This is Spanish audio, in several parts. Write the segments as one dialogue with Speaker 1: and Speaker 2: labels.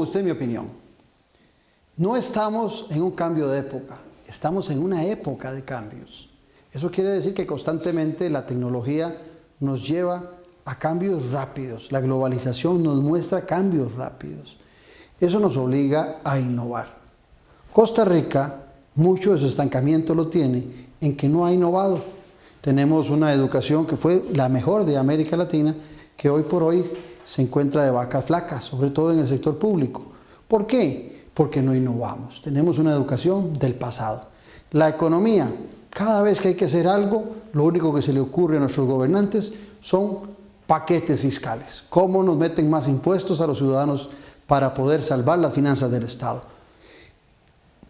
Speaker 1: usted mi opinión. No estamos en un cambio de época, estamos en una época de cambios. Eso quiere decir que constantemente la tecnología nos lleva a cambios rápidos. La globalización nos muestra cambios rápidos. Eso nos obliga a innovar. Costa Rica, mucho de su estancamiento lo tiene en que no ha innovado. Tenemos una educación que fue la mejor de América Latina, que hoy por hoy se encuentra de vacas flacas, sobre todo en el sector público. ¿Por qué? Porque no innovamos. Tenemos una educación del pasado. La economía, cada vez que hay que hacer algo, lo único que se le ocurre a nuestros gobernantes son paquetes fiscales. ¿Cómo nos meten más impuestos a los ciudadanos para poder salvar las finanzas del Estado?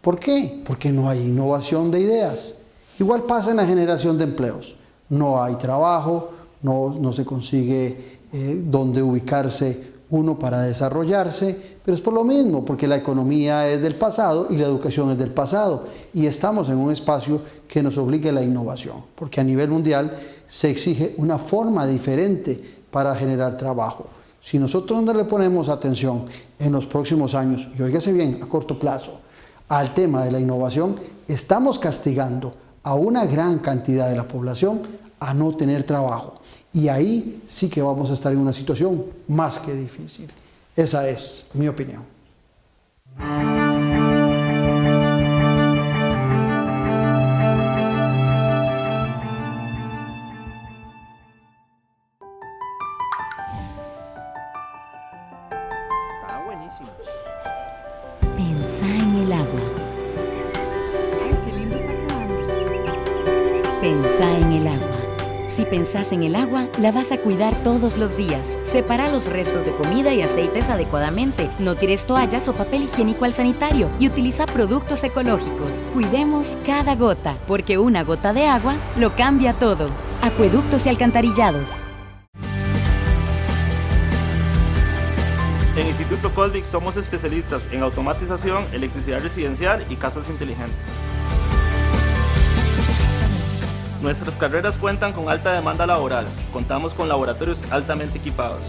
Speaker 1: ¿Por qué? Porque no hay innovación de ideas. Igual pasa en la generación de empleos. No hay trabajo, no se consigue dónde ubicarse uno para desarrollarse, pero es por lo mismo, porque la economía es del pasado y la educación es del pasado, y estamos en un espacio que nos obliga a la innovación, porque a nivel mundial se exige una forma diferente para generar trabajo. Si nosotros no le ponemos atención en los próximos años, y óigase bien, a corto plazo, al tema de la innovación, estamos castigando a una gran cantidad de la población a no tener trabajo. Y ahí sí que vamos a estar en una situación más que difícil. Esa es mi opinión.
Speaker 2: Estaba buenísimo.
Speaker 3: Pensá en el agua.
Speaker 4: Ay, qué lindo está quedando.
Speaker 3: Pensá en el agua. Si pensás en el agua, la vas a cuidar todos los días. Separa los restos de comida y aceites adecuadamente. No tires toallas o papel higiénico al sanitario y utiliza productos ecológicos. Cuidemos cada gota, porque una gota de agua lo cambia todo. Acueductos y alcantarillados.
Speaker 5: En Instituto Colvic somos especialistas en automatización, electricidad residencial y casas inteligentes. Nuestras carreras cuentan con alta demanda laboral. Contamos con laboratorios altamente equipados.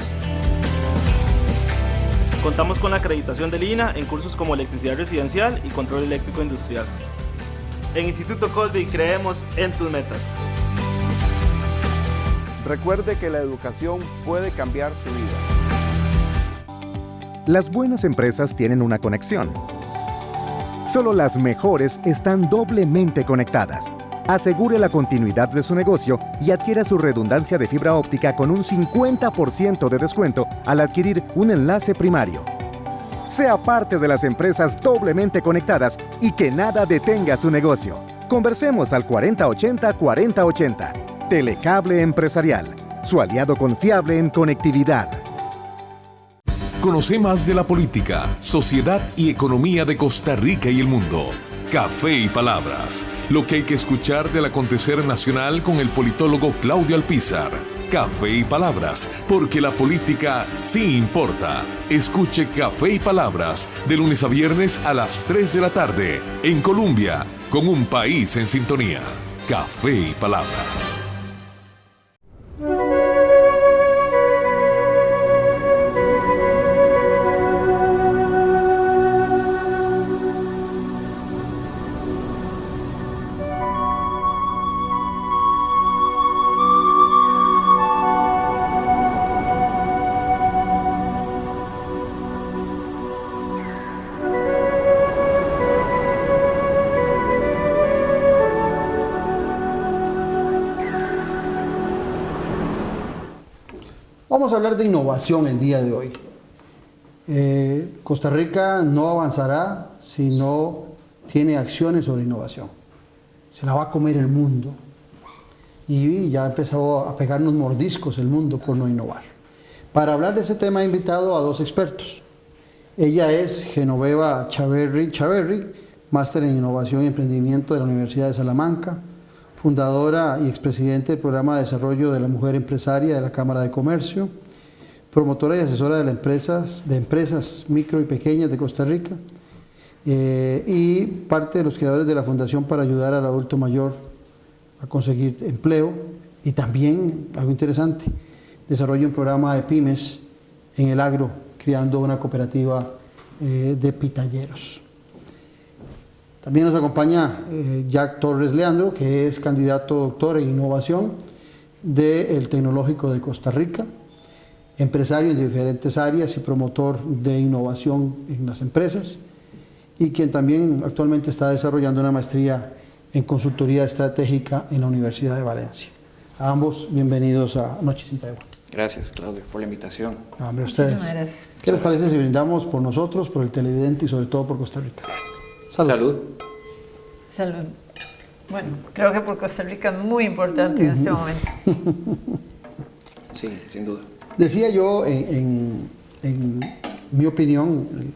Speaker 5: Contamos con la acreditación del INAH en cursos como electricidad residencial y control eléctrico industrial. En Instituto Colvic creemos en tus metas.
Speaker 2: Recuerde que la educación puede cambiar su vida.
Speaker 6: Las buenas empresas tienen una conexión. Solo las mejores están doblemente conectadas. Asegure la continuidad de su negocio y adquiera su redundancia de fibra óptica con un 50% de descuento al adquirir un enlace primario. Sea parte de las empresas doblemente conectadas y que nada detenga su negocio. Conversemos al 4080-4080. Telecable Empresarial, su aliado confiable en conectividad.
Speaker 7: Conoce más de la política, sociedad y economía de Costa Rica y el mundo. Café y Palabras, lo que hay que escuchar del acontecer nacional con el politólogo Claudio Alpizar. Café y Palabras, porque la política sí importa. Escuche Café y Palabras de lunes a viernes a las 3 de la tarde en Colombia, con un país en sintonía. Café y Palabras.
Speaker 1: Vamos a hablar de innovación el día de hoy. Costa Rica no avanzará si no tiene acciones sobre innovación. Se la va a comer el mundo. Y ya ha empezado a pegarnos mordiscos el mundo por no innovar. Para hablar de ese tema he invitado a dos expertos. Ella es Genoveva Chaverri, máster en Innovación y Emprendimiento de la Universidad de Salamanca, fundadora y expresidente del Programa de Desarrollo de la Mujer Empresaria de la Cámara de Comercio, promotora y asesora de empresas micro y pequeñas de Costa Rica, y parte de los creadores de la Fundación para ayudar al adulto mayor a conseguir empleo, y también, algo interesante, desarrolla un programa de pymes en el agro, creando una cooperativa de Pitalleros. También nos acompaña Jack Torres Leandro, que es candidato doctor en innovación del Tecnológico de Costa Rica, empresario en diferentes áreas y promotor de innovación en las empresas, y quien también actualmente está desarrollando una maestría en consultoría estratégica en la Universidad de Valencia. A ambos, bienvenidos a Noche sin Tregua.
Speaker 8: Gracias, Claudio, por la invitación.
Speaker 1: Hombre, ustedes. ¿Qué les parece si brindamos por nosotros, por el televidente y sobre todo por Costa Rica? Salud.
Speaker 8: Salud.
Speaker 9: Salud. Bueno, creo que por Costa Rica es muy importante en este momento.
Speaker 8: Sí, sin duda.
Speaker 1: Decía yo, en mi opinión,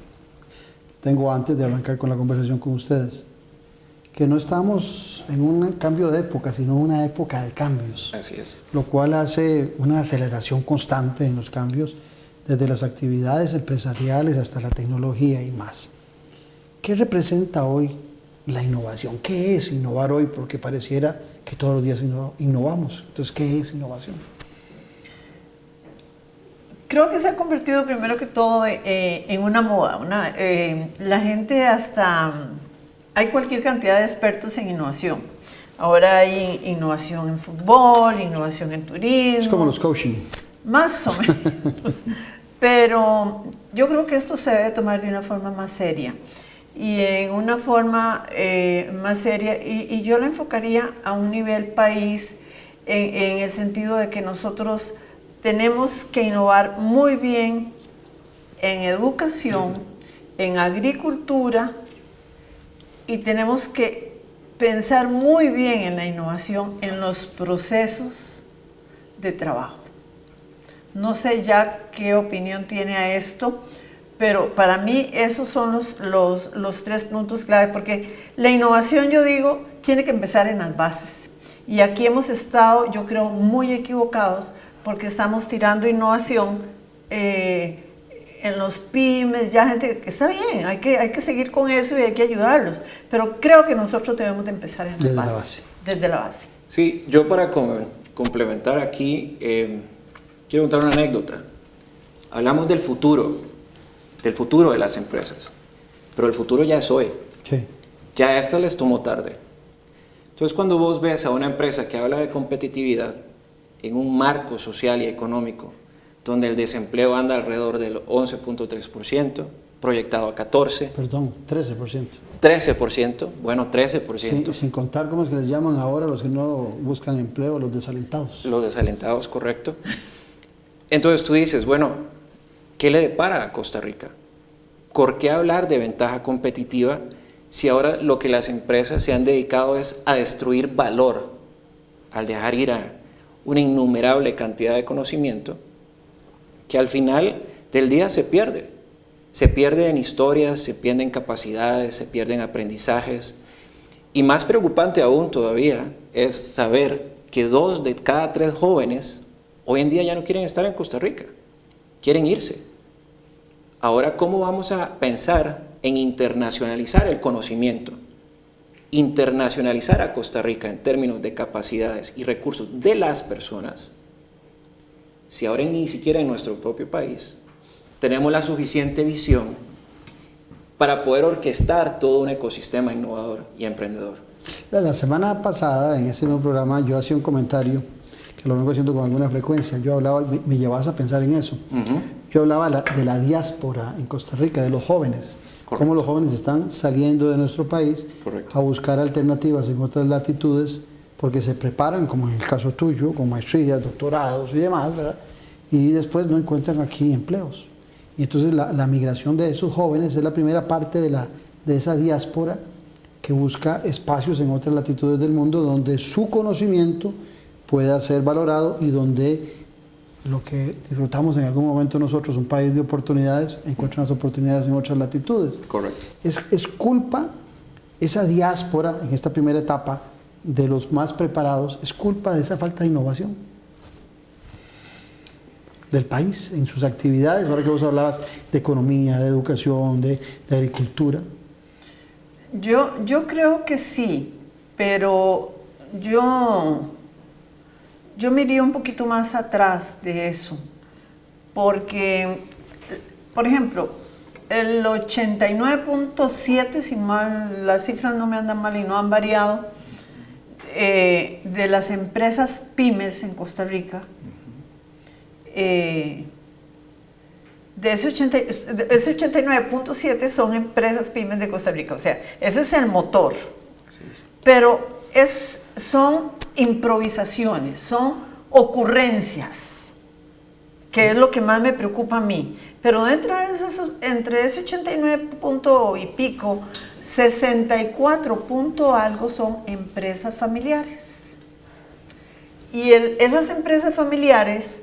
Speaker 1: tengo antes de arrancar con la conversación con ustedes, que no estamos en un cambio de época, sino una época de cambios.
Speaker 8: Así es.
Speaker 1: Lo cual hace una aceleración constante en los cambios, desde las actividades empresariales hasta la tecnología y más. ¿Qué representa hoy la innovación? ¿Qué es innovar hoy? Porque pareciera que todos los días innovamos. Entonces, ¿qué es innovación?
Speaker 9: Creo que se ha convertido primero que todo en una moda. La gente hay cualquier cantidad de expertos en innovación. Ahora hay innovación en fútbol, innovación en turismo.
Speaker 1: Es como los coaching.
Speaker 9: Más o menos. Pero yo creo que esto se debe tomar de una forma más seria. Y en una forma más seria, y yo lo enfocaría a un nivel país en el sentido de que nosotros tenemos que innovar muy bien en educación, en agricultura, y tenemos que pensar muy bien en la innovación en los procesos de trabajo. No sé ya qué opinión tiene a esto, pero para mí esos son los 3 puntos clave, porque la innovación, yo digo, tiene que empezar en las bases. Y aquí hemos estado, yo creo, muy equivocados, porque estamos tirando innovación en los pymes, ya gente que está bien, hay que seguir con eso y hay que ayudarlos, pero creo que nosotros debemos de empezar en
Speaker 1: Desde
Speaker 9: la
Speaker 1: la
Speaker 9: base,
Speaker 1: base.
Speaker 9: desde la base.
Speaker 8: Sí, yo para complementar aquí, quiero contar una anécdota. Hablamos del futuro de las empresas, pero el futuro ya es hoy.
Speaker 1: Sí.
Speaker 8: Ya a esta les tomó tarde. Entonces, cuando vos ves a una empresa que habla de competitividad en un marco social y económico, donde el desempleo anda alrededor del 11.3%, proyectado a 14%.
Speaker 1: Perdón, 13%.
Speaker 8: 13%, bueno, 13%.
Speaker 1: Sin contar cómo es que les llaman ahora los que no buscan empleo, los desalentados.
Speaker 8: Los desalentados, correcto. Entonces tú dices, bueno, ¿qué le depara a Costa Rica? ¿Por qué hablar de ventaja competitiva si ahora lo que las empresas se han dedicado es a destruir valor, al dejar ir a una innumerable cantidad de conocimiento que al final del día se pierde? Se pierde en historias, se pierden capacidades, se pierden aprendizajes. Y más preocupante aún todavía es saber que 2 de cada 3 jóvenes hoy en día ya no quieren estar en Costa Rica, quieren irse. Ahora, ¿cómo vamos a pensar en internacionalizar el conocimiento? Internacionalizar a Costa Rica en términos de capacidades y recursos de las personas, si ahora ni siquiera en nuestro propio país tenemos la suficiente visión para poder orquestar todo un ecosistema innovador y emprendedor.
Speaker 1: La semana pasada, en ese mismo programa, yo hacía un comentario, que lo vengo haciendo con alguna frecuencia. Yo hablaba, me llevabas a pensar en eso. Yo hablaba de la diáspora en Costa Rica, de los jóvenes. Correcto. Cómo los jóvenes están saliendo de nuestro país. Correcto. A buscar alternativas en otras latitudes, porque se preparan, como en el caso tuyo, con maestrías, doctorados y demás, ¿verdad? Y después no encuentran aquí empleos. Y entonces la migración de esos jóvenes es la primera parte de esa diáspora que busca espacios en otras latitudes del mundo donde su conocimiento pueda ser valorado y donde lo que disfrutamos en algún momento nosotros, un país de oportunidades, encuentran las oportunidades en otras latitudes.
Speaker 8: Correcto.
Speaker 1: Es culpa, esa diáspora en esta primera etapa de los más preparados, es culpa de esa falta de innovación del país en sus actividades. Ahora que vos hablabas de economía, de educación, de agricultura.
Speaker 9: Yo creo que sí, pero yo me iría un poquito más atrás de eso, porque, por ejemplo, el 89.7, si mal, las cifras no me andan mal y no han variado, de las empresas pymes en Costa Rica, de ese 89.7 son empresas pymes de Costa Rica, o sea, ese es el motor. Pero son improvisaciones, son ocurrencias, que es lo que más me preocupa a mí. Pero entre ese 89 punto y pico, 64 punto algo son empresas familiares. Y esas empresas familiares,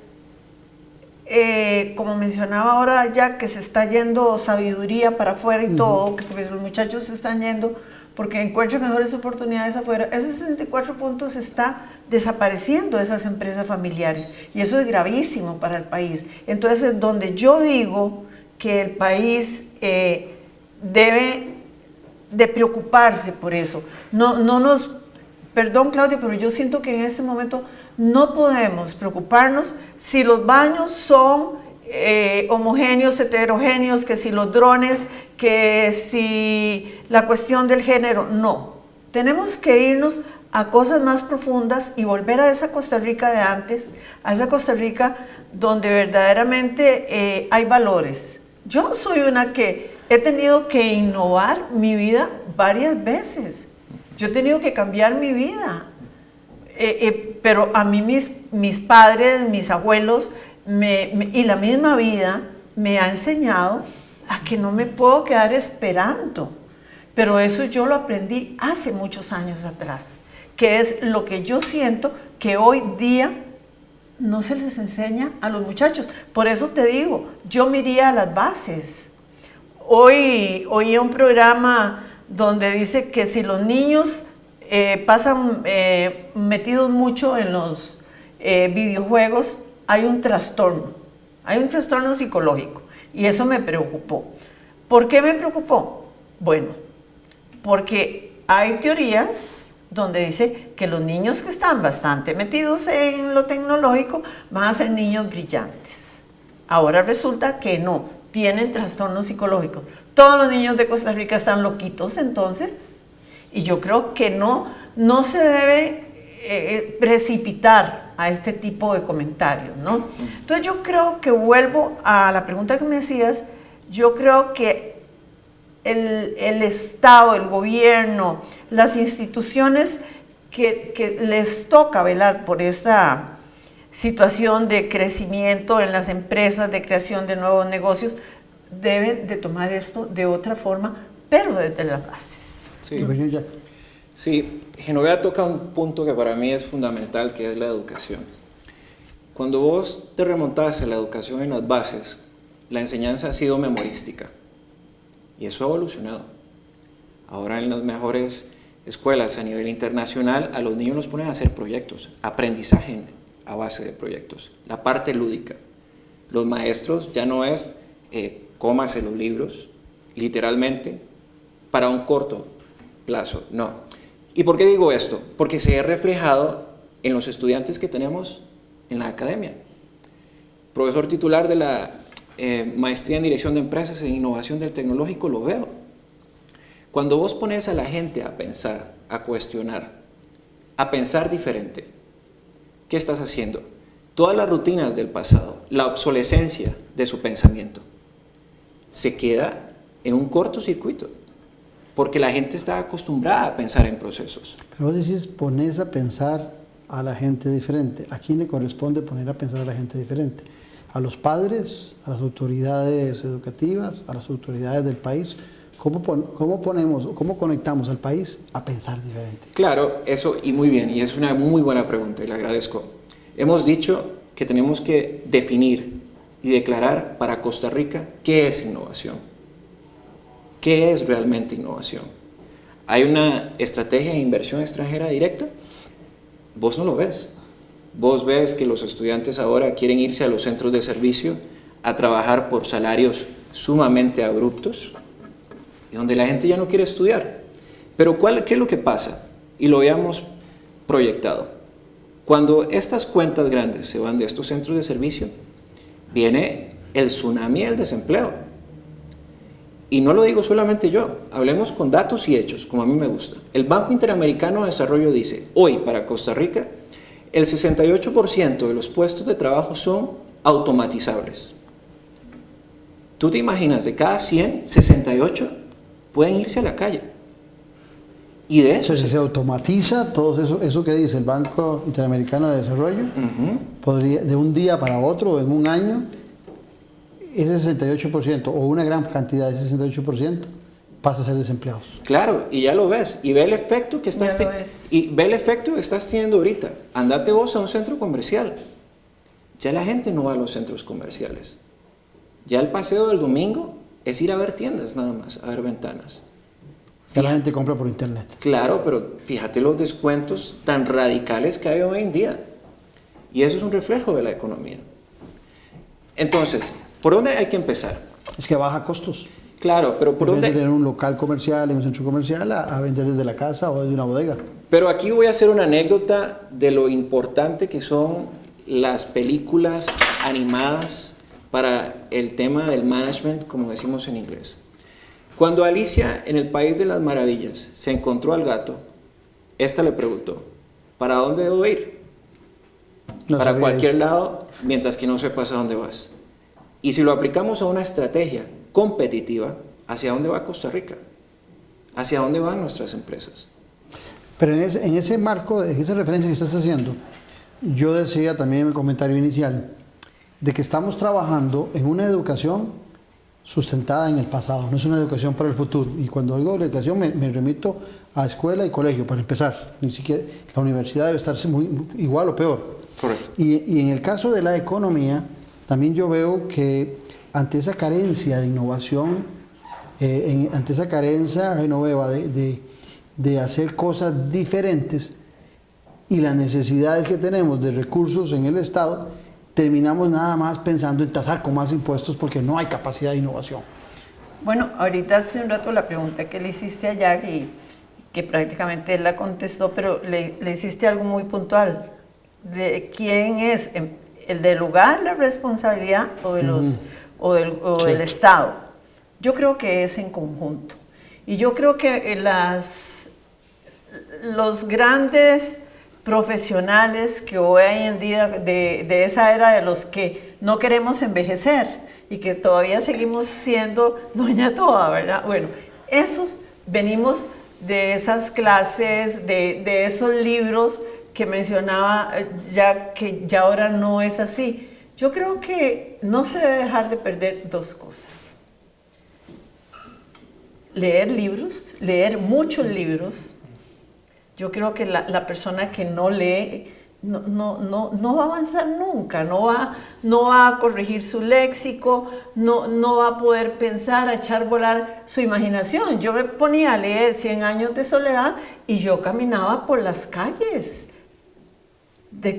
Speaker 9: como mencionaba ahora ya, que se está yendo sabiduría para afuera y todo, que porque los muchachos se están yendo porque encuentran mejores oportunidades afuera, ese 64 puntos está desapareciendo esas empresas familiares y eso es gravísimo para el país. Entonces, donde yo digo que el país debe de preocuparse por eso, perdón Claudia, pero yo siento que en este momento no podemos preocuparnos si los baños son homogéneos, heterogéneos, que si los drones, que si la cuestión del género, no. Tenemos que irnos a cosas más profundas y volver a esa Costa Rica de antes, a esa Costa Rica donde verdaderamente hay valores. Yo soy una que he tenido que innovar mi vida varias veces. Yo he tenido que cambiar mi vida. Pero a mí mis padres, mis abuelos y la misma vida me ha enseñado a que no me puedo quedar esperando. Pero eso yo lo aprendí hace muchos años atrás, que es lo que yo siento que hoy día no se les enseña a los muchachos. Por eso te digo, yo me iría a las bases. Hoy oí un programa donde dice que si los niños pasan metidos mucho en los videojuegos, hay un trastorno psicológico, y eso me preocupó. ¿Por qué me preocupó? Bueno, porque hay teorías donde dice que los niños que están bastante metidos en lo tecnológico van a ser niños brillantes. Ahora resulta que no, tienen trastornos psicológicos. Todos los niños de Costa Rica están loquitos entonces, y yo creo que no se debe precipitar a este tipo de comentarios, ¿no? Entonces yo creo que vuelvo a la pregunta que me hacías. Yo creo que el Estado, el gobierno, las instituciones que les toca velar por esta situación de crecimiento en las empresas, de creación de nuevos negocios, deben de tomar esto de otra forma, pero desde las bases.
Speaker 8: Sí, Genoveva toca un punto que para mí es fundamental, que es la educación. Cuando vos te remontás a la educación en las bases, la enseñanza ha sido memorística y eso ha evolucionado. Ahora en las mejores escuelas a nivel internacional a los niños los ponen a hacer proyectos, aprendizaje a base de proyectos, la parte lúdica. Los maestros ya no es cómase los libros, literalmente, para un corto plazo, no. ¿Y por qué digo esto? Porque se ha reflejado en los estudiantes que tenemos en la academia. Profesor titular de la Maestría en Dirección de Empresas e Innovación del Tecnológico, lo veo. Cuando vos pones a la gente a pensar, a cuestionar, a pensar diferente, ¿qué estás haciendo? Todas las rutinas del pasado, la obsolescencia de su pensamiento, se queda en un cortocircuito, porque la gente está acostumbrada a pensar en procesos.
Speaker 1: Pero vos decís, pones a pensar a la gente diferente. ¿A quién le corresponde poner a pensar a la gente diferente? ¿A los padres, a las autoridades educativas, a las autoridades del país? ¿Cómo conectamos al país a pensar diferente?
Speaker 8: Claro, eso, y muy bien, y es una muy buena pregunta, y le agradezco. Hemos dicho que tenemos que definir y declarar para Costa Rica qué es innovación. ¿Qué es realmente innovación? ¿Hay una estrategia de inversión extranjera directa? Vos no lo ves. Vos ves que los estudiantes ahora quieren irse a los centros de servicio a trabajar por salarios sumamente abruptos y donde la gente ya no quiere estudiar. Pero ¿qué es lo que pasa? Y lo habíamos proyectado. Cuando estas cuentas grandes se van de estos centros de servicio, viene el tsunami del desempleo. y no lo digo solamente yo, hablemos con datos y hechos, como a mí me gusta. El Banco Interamericano de Desarrollo dice, hoy para Costa Rica, el 68% de los puestos de trabajo son automatizables. ¿Tú te imaginas, de cada 100, 68 pueden irse a la calle? Y de eso...
Speaker 1: O sea, si se automatiza todo eso que dice el Banco Interamericano de Desarrollo, podría, de un día para otro, en un año, ese 68%, o una gran cantidad de ese 68%, pasa a ser desempleados.
Speaker 8: Claro, y ya lo ves, y ve el efecto que estás teniendo ahorita. Andate vos a un centro comercial. Ya la gente no va a los centros comerciales. Ya el paseo del domingo es ir a ver tiendas nada más, a ver ventanas.
Speaker 1: Ya la gente compra por internet.
Speaker 8: Claro, pero fíjate los descuentos tan radicales que hay hoy en día. Y eso es un reflejo de la economía. Entonces, ¿por dónde hay que empezar?
Speaker 1: Es que baja costos.
Speaker 8: Claro, pero ¿por dónde?
Speaker 1: En vez de tener un local comercial, en un centro comercial, a vender desde la casa o desde una bodega.
Speaker 8: Pero aquí voy a hacer una anécdota de lo importante que son las películas animadas para el tema del management, como decimos en inglés. Cuando Alicia en el País de las Maravillas se encontró al gato, esta le preguntó, ¿para dónde debo ir? Para cualquier lado, mientras que no sepas a dónde vas. Y si lo aplicamos a una estrategia competitiva, ¿hacia dónde va Costa Rica? ¿Hacia dónde van nuestras empresas?
Speaker 1: Pero en ese marco, en esa referencia que estás haciendo, yo decía también en el comentario inicial, de que estamos trabajando en una educación sustentada en el pasado, no es una educación para el futuro. Y cuando digo educación me remito a escuela y colegio, para empezar. Ni siquiera la universidad debe estar igual o peor.
Speaker 8: Correcto.
Speaker 1: Y en el caso de la economía, también yo veo que ante esa carencia de innovación, ante esa carencia, Genoveva, de hacer cosas diferentes y las necesidades que tenemos de recursos en el Estado, terminamos nada más pensando en tasar con más impuestos porque no hay capacidad de innovación.
Speaker 9: Bueno, ahorita hace un rato la pregunta que le hiciste a Jack y que prácticamente él la contestó, pero le hiciste algo muy puntual. ¿De quién es el del lugar la responsabilidad o del Estado? Yo creo que es en conjunto. Y yo creo que los grandes profesionales que hoy en día de esa era de los que no queremos envejecer y que todavía seguimos siendo doña toda, ¿verdad? Bueno, esos venimos de esas clases, de esos libros que mencionaba ya, que ya ahora no es así. Yo creo que no se debe dejar de perder dos cosas. Leer libros, leer muchos libros. Yo creo que la persona que no lee no va a avanzar nunca, no va a corregir su léxico, no va a poder pensar, a echar volar su imaginación. Yo me ponía a leer 100 años de soledad y yo caminaba por las calles de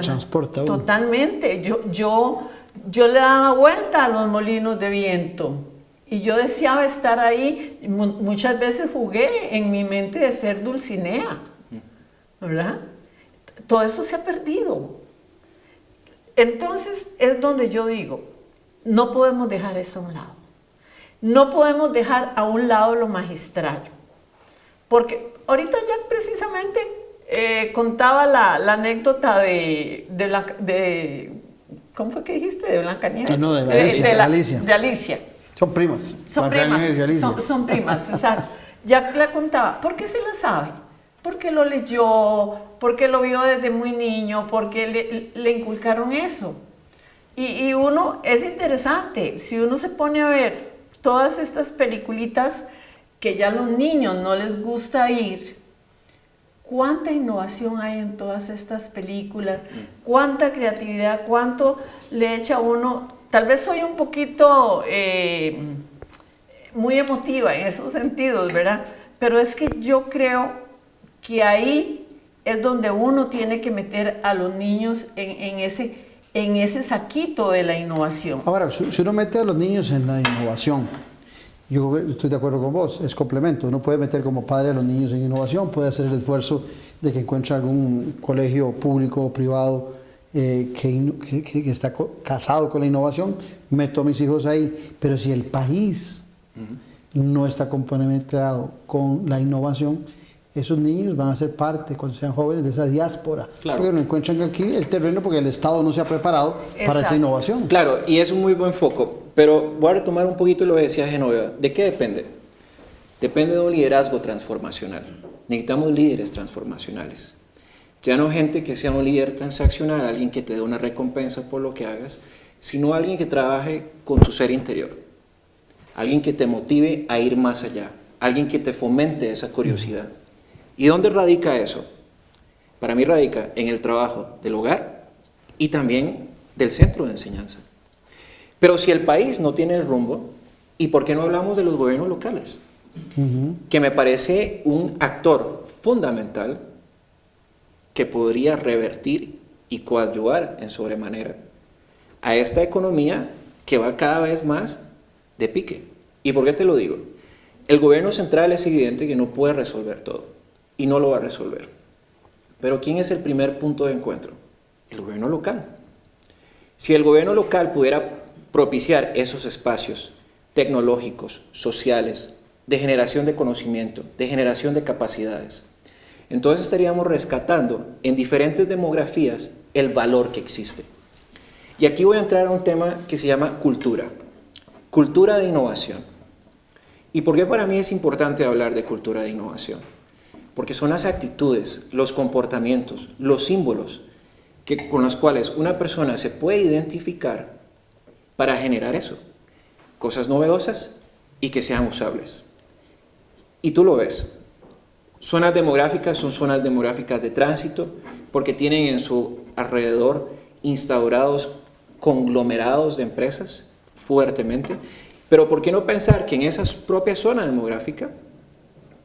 Speaker 1: transporte.
Speaker 9: Totalmente. Yo le daba vuelta a los molinos de viento. Y yo deseaba estar ahí. Muchas veces jugué en mi mente de ser Dulcinea, ¿verdad? Todo eso se ha perdido. Entonces es donde yo digo, no podemos dejar eso a un lado. No podemos dejar a un lado lo magistral. Porque ahorita ya precisamente contaba la anécdota de ¿cómo fue que dijiste? De Blancanieves.
Speaker 1: No, de Alicia.
Speaker 9: De Alicia.
Speaker 1: Son primas.
Speaker 9: Son primas, exacto. Ya la contaba. ¿Por qué se la sabe? Porque lo leyó, porque lo vio desde muy niño, porque le inculcaron eso. Y uno, es interesante, si uno se pone a ver todas estas peliculitas que ya a los niños no les gusta ir, cuánta innovación hay en todas estas películas, cuánta creatividad, cuánto le echa uno. Tal vez soy un poquito muy emotiva en esos sentidos, ¿verdad? Pero es que yo creo que ahí es donde uno tiene que meter a los niños en ese saquito de la innovación.
Speaker 1: Ahora, si uno mete a los niños en la innovación, yo estoy de acuerdo con vos, es complemento. Uno puede meter como padre a los niños en innovación, puede hacer el esfuerzo de que encuentre algún colegio público o privado que está casado con la innovación, meto a mis hijos ahí. Pero si el país no está complementado con la innovación, esos niños van a ser parte, cuando sean jóvenes, de esa diáspora. Claro. Porque no encuentran aquí el terreno porque el Estado no se ha preparado para esa innovación.
Speaker 8: Claro, y es un muy buen foco. Pero voy a retomar un poquito lo que decía Genoveva. ¿De qué depende? Depende de un liderazgo transformacional. Necesitamos líderes transformacionales. Ya no gente que sea un líder transaccional, alguien que te dé una recompensa por lo que hagas, sino alguien que trabaje con tu ser interior. Alguien que te motive a ir más allá. Alguien que te fomente esa curiosidad. ¿Y dónde radica eso? Para mí radica en el trabajo del hogar y también del centro de enseñanza. Pero si el país no tiene el rumbo, ¿y por qué no hablamos de los gobiernos locales? Que me parece un actor fundamental que podría revertir y coadyuvar en sobremanera a esta economía que va cada vez más de pique. ¿Y por qué te lo digo? El gobierno central es evidente que no puede resolver todo y no lo va a resolver. Pero ¿quién es el primer punto de encuentro? El gobierno local. Si el gobierno local pudiera propiciar esos espacios tecnológicos, sociales, de generación de conocimiento, de generación de capacidades, entonces estaríamos rescatando en diferentes demografías el valor que existe. Y aquí voy a entrar a un tema que se llama cultura. Cultura de innovación. ¿Y por qué para mí es importante hablar de cultura de innovación? Porque son las actitudes, los comportamientos, los símbolos con los cuales una persona se puede identificar para generar eso. Cosas novedosas y que sean usables. Y tú lo ves. Zonas demográficas son zonas demográficas de tránsito porque tienen en su alrededor instaurados conglomerados de empresas fuertemente. Pero ¿por qué no pensar que en esa propia zona demográfica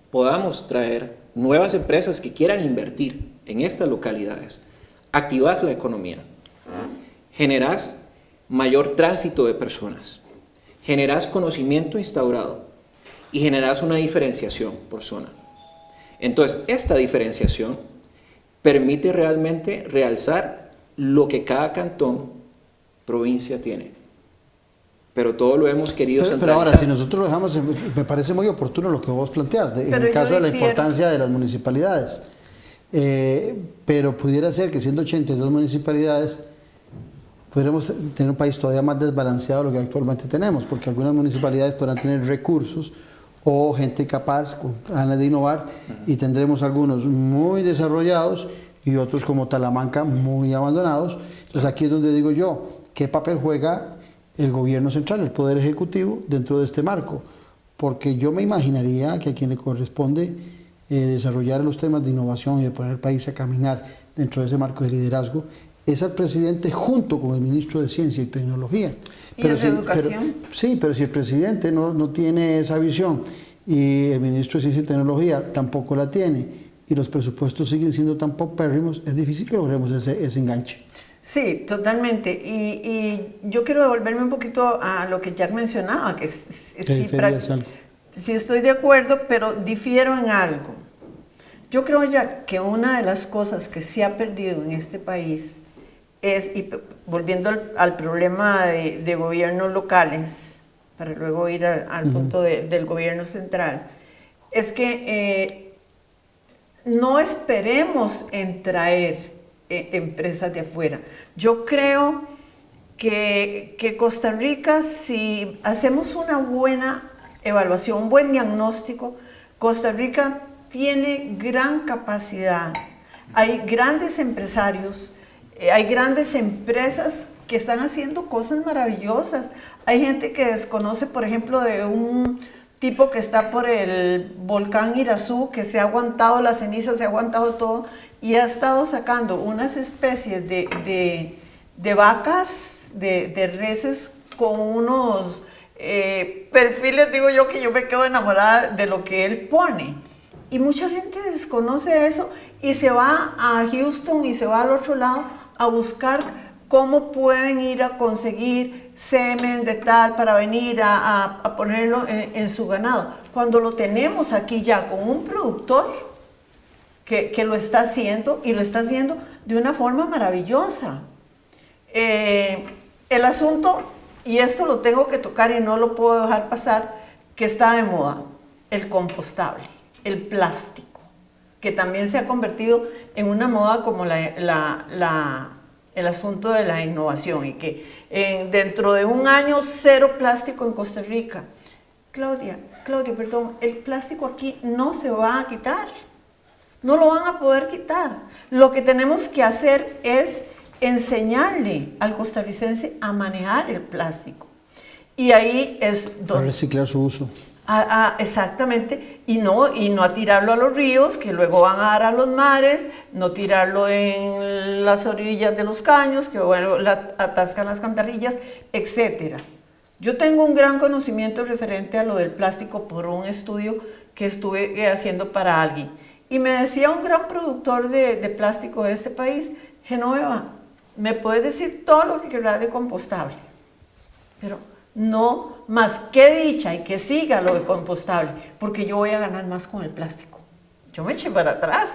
Speaker 8: podamos traer nuevas empresas que quieran invertir en estas localidades? Activas la economía, generas mayor tránsito de personas, generas conocimiento instaurado y generas una diferenciación por zona. Entonces, esta diferenciación permite realmente realzar lo que cada cantón, provincia tiene. Pero todo lo hemos querido centralizar.
Speaker 1: Pero ahora, si nosotros lo dejamos, me parece muy oportuno lo que vos planteas, en el caso de la importancia de las municipalidades. Pero pudiera ser que siendo 82 municipalidades, pudiéramos tener un país todavía más desbalanceado de lo que actualmente tenemos, porque algunas municipalidades podrán tener recursos o gente capaz, con ganas de innovar, y tendremos algunos muy desarrollados y otros como Talamanca muy abandonados. Entonces aquí es donde digo yo, ¿qué papel juega el gobierno central, el poder ejecutivo, dentro de este marco? Porque yo me imaginaría que a quien le corresponde desarrollar los temas de innovación y de poner el país a caminar dentro de ese marco de liderazgo es al presidente junto con el ministro de Ciencia y Tecnología.
Speaker 9: Pero ¿y de Educación?
Speaker 1: Pero si el presidente no tiene esa visión y el ministro de Ciencia y Tecnología tampoco la tiene y los presupuestos siguen siendo tan paupérrimos, es difícil que logremos ese enganche.
Speaker 9: Sí, totalmente. Y yo quiero devolverme un poquito a lo que Jack mencionaba, que sí estoy de acuerdo, pero difiero en algo. Yo creo, Jack, que una de las cosas que se ha perdido en este país es, y volviendo al problema de gobiernos locales, para luego ir al punto del gobierno central, es que no esperemos en traer empresas de afuera. Yo creo que Costa Rica, si hacemos una buena evaluación, un buen diagnóstico, Costa Rica tiene gran capacidad. Hay grandes empresarios, hay grandes empresas que están haciendo cosas maravillosas. Hay gente que desconoce, por ejemplo, de un tipo que está por el volcán Irazú, que se ha aguantado la ceniza, se ha aguantado todo, y ha estado sacando unas especies de vacas, de reses, con unos perfiles, digo yo, que yo me quedo enamorada de lo que él pone. Y mucha gente desconoce eso y se va a Houston y se va al otro lado a buscar cómo pueden ir a conseguir semen de tal para venir a ponerlo en su ganado. Cuando lo tenemos aquí ya con un productor que lo está haciendo y lo está haciendo de una forma maravillosa. El asunto, y esto lo tengo que tocar y no lo puedo dejar pasar, que está de moda, el compostable, el plástico, que también se ha convertido en una moda como el asunto de la innovación y que dentro de un año 0 plástico en Costa Rica. Claudia, perdón, el plástico aquí no se va a quitar, no lo van a poder quitar. Lo que tenemos que hacer es enseñarle al costarricense a manejar el plástico. Y ahí es donde...
Speaker 1: Para reciclar su uso.
Speaker 9: Exactamente, y no a tirarlo a los ríos, que luego van a dar a los mares, no tirarlo en las orillas de los caños, que luego atascan las alcantarillas, etc. Yo tengo un gran conocimiento referente a lo del plástico por un estudio que estuve haciendo para alguien. Y me decía un gran productor de plástico de este país: Genoveva, me puedes decir todo lo que querrás de compostable, pero no más que dicha y que siga lo de compostable, porque yo voy a ganar más con el plástico. Yo me eché para atrás.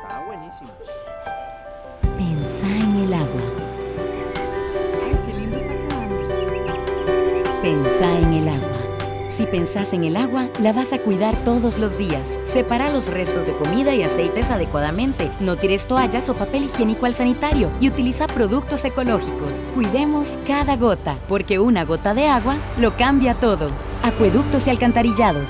Speaker 2: Está buenísimo.
Speaker 3: Pensá en el agua.
Speaker 4: Ay, qué lindo está quedando.
Speaker 3: Pensá en el agua. Si pensás en el agua, la vas a cuidar todos los días. Separa los restos de comida y aceites adecuadamente. No tires toallas o papel higiénico al sanitario y utiliza productos ecológicos. Cuidemos cada gota, porque una gota de agua lo cambia todo. Acueductos y alcantarillados.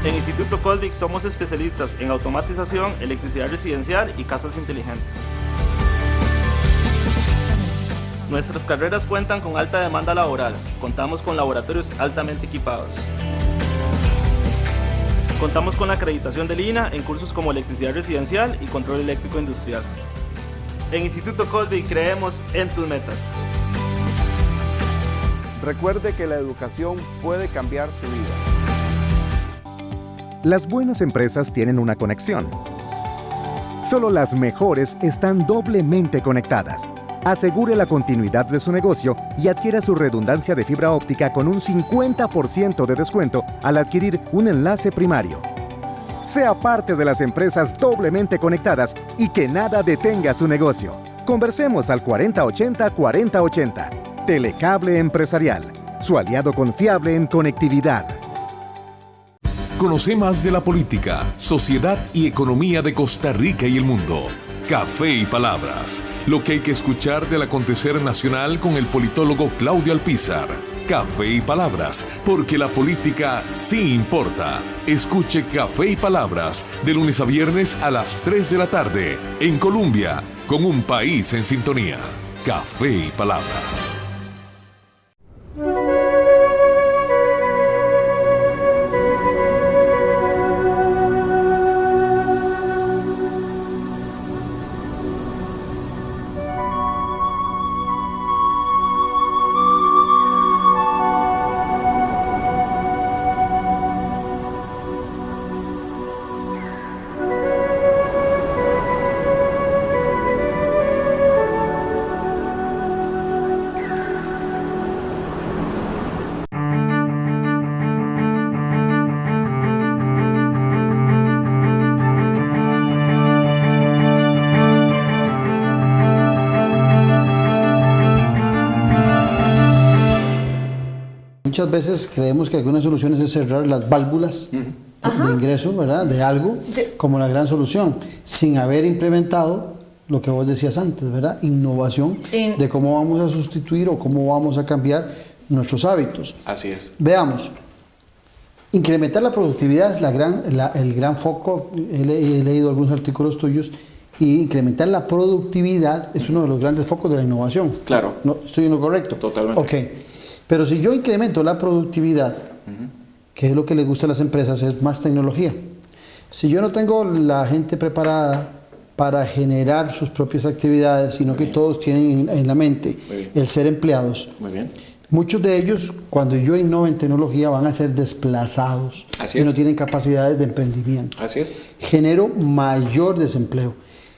Speaker 5: En Instituto Colvic somos especialistas en automatización, electricidad residencial y casas inteligentes. Nuestras carreras cuentan con alta demanda laboral. Contamos con laboratorios altamente equipados. Contamos con la acreditación del INAH en cursos como electricidad residencial y control eléctrico industrial. En Instituto Colvic creemos en tus metas.
Speaker 2: Recuerde que la educación puede cambiar su vida.
Speaker 6: Las buenas empresas tienen una conexión. Solo las mejores están doblemente conectadas. Asegure la continuidad de su negocio y adquiera su redundancia de fibra óptica con un 50% de descuento al adquirir un enlace primario. Sea parte de las empresas doblemente conectadas y que nada detenga su negocio. Conversemos al 4080-4080. Telecable Empresarial, su aliado confiable en conectividad.
Speaker 7: Conoce más de la política, sociedad y economía de Costa Rica y el mundo. Café y Palabras, lo que hay que escuchar del acontecer nacional con el politólogo Claudio Alpizar. Café y Palabras, porque la política sí importa. Escuche Café y Palabras de lunes a viernes a las 3 de la tarde en Colombia, con un país en sintonía. Café y Palabras.
Speaker 1: Muchas veces creemos que algunas soluciones es cerrar las válvulas de ingreso, ¿verdad?, de algo, como la gran solución, sin haber implementado lo que vos decías antes, ¿verdad?, innovación de cómo vamos a sustituir o cómo vamos a cambiar nuestros hábitos.
Speaker 8: Así es.
Speaker 1: Veamos, incrementar la productividad es el gran foco. He leído algunos artículos tuyos, y incrementar la productividad es uno de los grandes focos de la innovación.
Speaker 8: Claro.
Speaker 1: ¿No, estoy en lo correcto?
Speaker 8: Totalmente.
Speaker 1: Ok. Pero si yo incremento la productividad, que es lo que les gusta a las empresas, es más tecnología. Si yo no tengo la gente preparada para generar sus propias actividades, sino que todos tienen en la mente el ser empleados, muchos de ellos, cuando yo innove en tecnología, van a ser desplazados y no tienen capacidades de emprendimiento.
Speaker 8: Así es.
Speaker 1: Genero mayor desempleo.